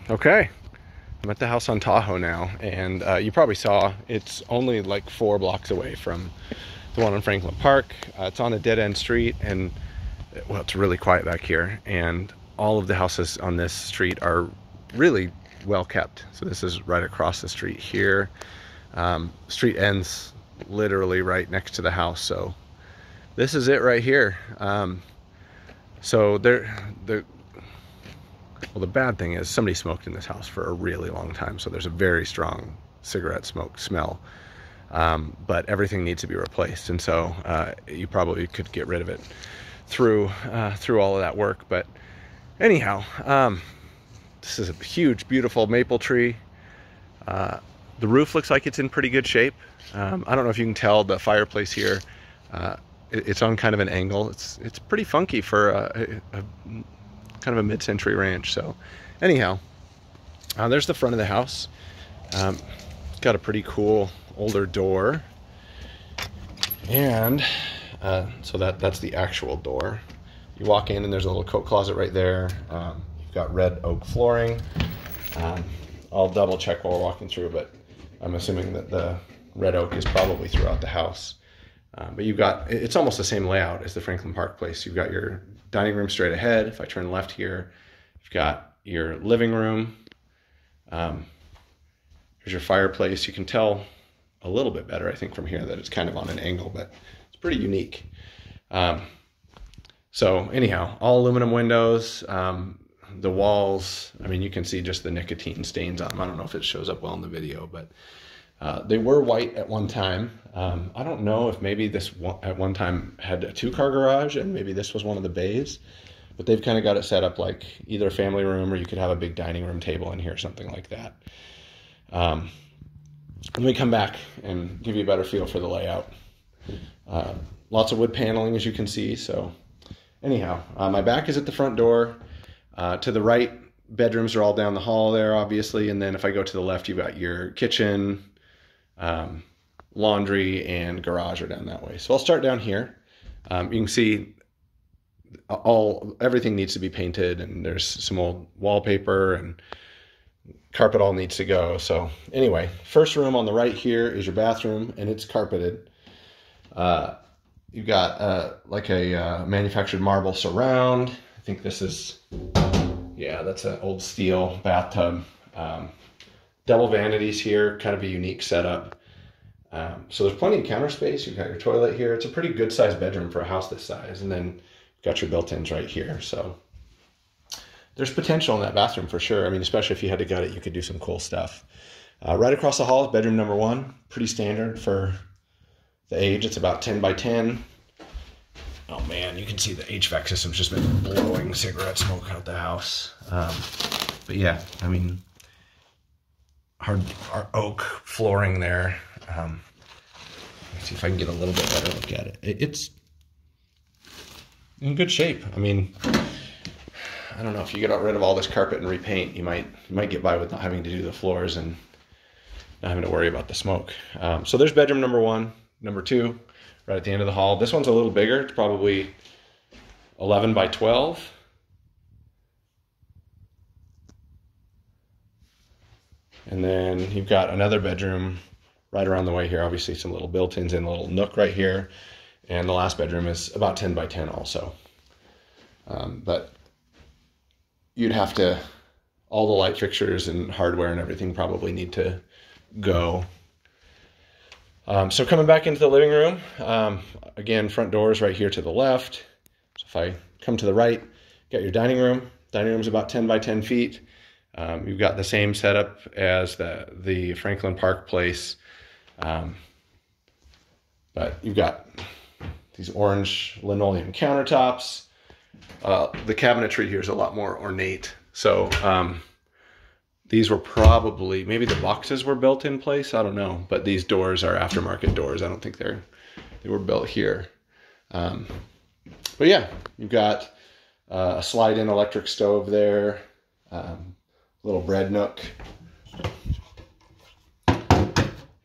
Okay, I'm at the house on Tahoe now, and you probably saw it's only like 4 blocks away from the one on Franklin Park. It's on a dead-end street, and well, it's really quiet back here, and all of the houses on this street are really well kept. So this is right across the street here. Street ends literally right next to the house, so this is it right here. So well, the bad thing is somebody smoked in this house for a really long time, so there's a very strong cigarette smoke smell. But everything needs to be replaced, and so you probably could get rid of it through all of that work. But anyhow, this is a huge, beautiful maple tree. The roof looks like it's in pretty good shape. I don't know if you can tell the fireplace here. It's on kind of an angle. It's pretty funky for a kind of a mid-century ranch. So anyhow, there's the front of the house. It's got a pretty cool older door, and so that's the actual door. You walk in and there's a little coat closet right there. You've got red oak flooring. I'll double check while we're walking through, but I'm assuming that the red oak is probably throughout the house. But it's almost the same layout as the Franklin Park place. You've got your dining room straight ahead. If I turn left here, you've got your living room. Here's your fireplace. You can tell a little bit better, I think, from here that it's kind of on an angle, but it's pretty unique. So anyhow, all aluminum windows. The walls, I mean, you can see just the nicotine stains on them. I don't know if it shows up well in the video, but they were white at one time. I don't know if maybe this at one time had a 2-car garage and maybe this was one of the bays, but they've kind of got it set up like either a family room, or you could have a big dining room table in here, something like that. Let me come back and give you a better feel for the layout. Lots of wood paneling, as you can see. So anyhow, my back is at the front door. To the right, bedrooms are all down the hall there, obviously. And then if I go to the left, you've got your kitchen, laundry, and garage are down that way. So I'll start down here. You can see everything needs to be painted, and there's some old wallpaper, and carpet all needs to go. So anyway, first room on the right here is your bathroom, and it's carpeted. You've got like a manufactured marble surround. I think this is, yeah, that's an old steel bathtub. Double vanities here, kind of a unique setup. So there's plenty of counter space. You've got your toilet here. It's a pretty good sized bedroom for a house this size. And then you've got your built-ins right here. So there's potential in that bathroom for sure. I mean, especially if you had to gut it, you could do some cool stuff. Right across the hall is bedroom number 1. Pretty standard for the age. It's about 10 by 10. Oh man, you can see the HVAC system's just been blowing cigarette smoke out the house. But yeah, I mean, our oak flooring there. Let's see if I can get a little bit better look at it. It's in good shape. I mean, I don't know, if you get rid of all this carpet and repaint, you might get by with not having to do the floors and not having to worry about the smoke. So there's bedroom number 1, number 2. Right at the end of the hall. This one's a little bigger. It's probably 11 by 12. And then you've got another bedroom right around the way here. Obviously some little built-ins and a little nook right here. And the last bedroom is about 10 by 10 also. But you'd have to, all the light fixtures and hardware and everything probably need to go. So coming back into the living room, again, front door is right here to the left. So if I come to the right, got your dining room. Dining room's about 10 by 10 feet. You've got the same setup as the Franklin Park place. But you've got these orange linoleum countertops. The cabinetry here is a lot more ornate. So these were probably, maybe the boxes were built in place, I don't know, but these doors are aftermarket doors. I don't think they were built here. But yeah, you've got a slide-in electric stove there, little bread nook,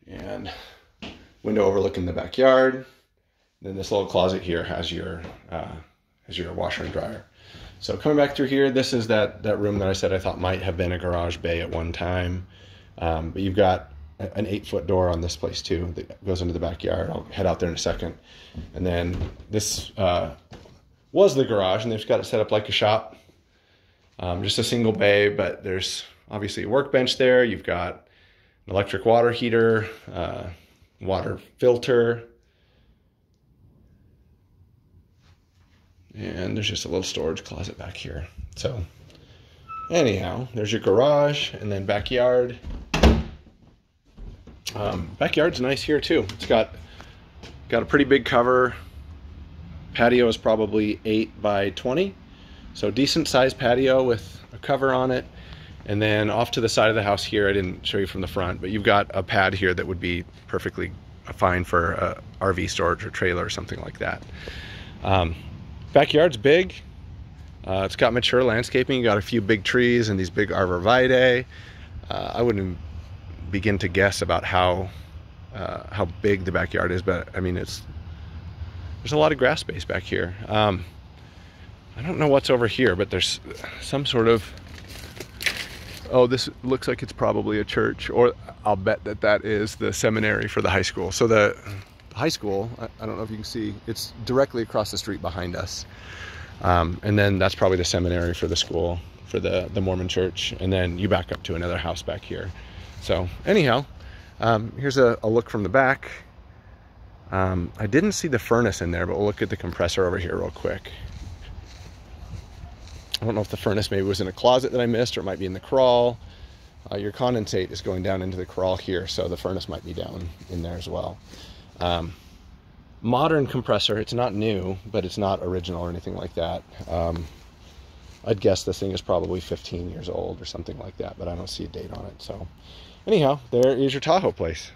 and window overlooking the backyard. Then this little closet here has your washer and dryer. So coming back through here, this is that room that I said I thought might have been a garage bay at one time. But you've got an 8-foot door on this place too that goes into the backyard. I'll head out there in a second. And then this was the garage, and they've got it set up like a shop. Just a single bay, but there's obviously a workbench there. You've got an electric water heater, water filter, and there's just a little storage closet back here. So anyhow, there's your garage, and then backyard. Backyard's nice here too. It's got a pretty big cover. Patio is probably 8 by 20, so decent sized patio with a cover on it. And then off to the side of the house here, I didn't show you from the front, but you've got a pad here that would be perfectly fine for a RV storage or trailer or something like that. Backyard's big. It's got mature landscaping. You got a few big trees and these big arborvitae. I wouldn't begin to guess about how big the backyard is, but I mean, there's a lot of grass space back here. I don't know what's over here, but there's some sort of, oh, this looks like it's probably a church, or I'll bet that is the seminary for the high school. So the high school, I don't know if you can see, it's directly across the street behind us. And then that's probably the seminary for the school, for the Mormon church. And then you back up to another house back here. So anyhow, here's a look from the back. I didn't see the furnace in there, but we'll look at the compressor over here real quick. I don't know if the furnace maybe was in a closet that I missed, or it might be in the crawl. Your condensate is going down into the crawl here, so the furnace might be down in there as well. Modern compressor, it's not new, but it's not original or anything like that. I'd guess this thing is probably 15 years old or something like that, but I don't see a date on it. So anyhow, there is your Tahoe place.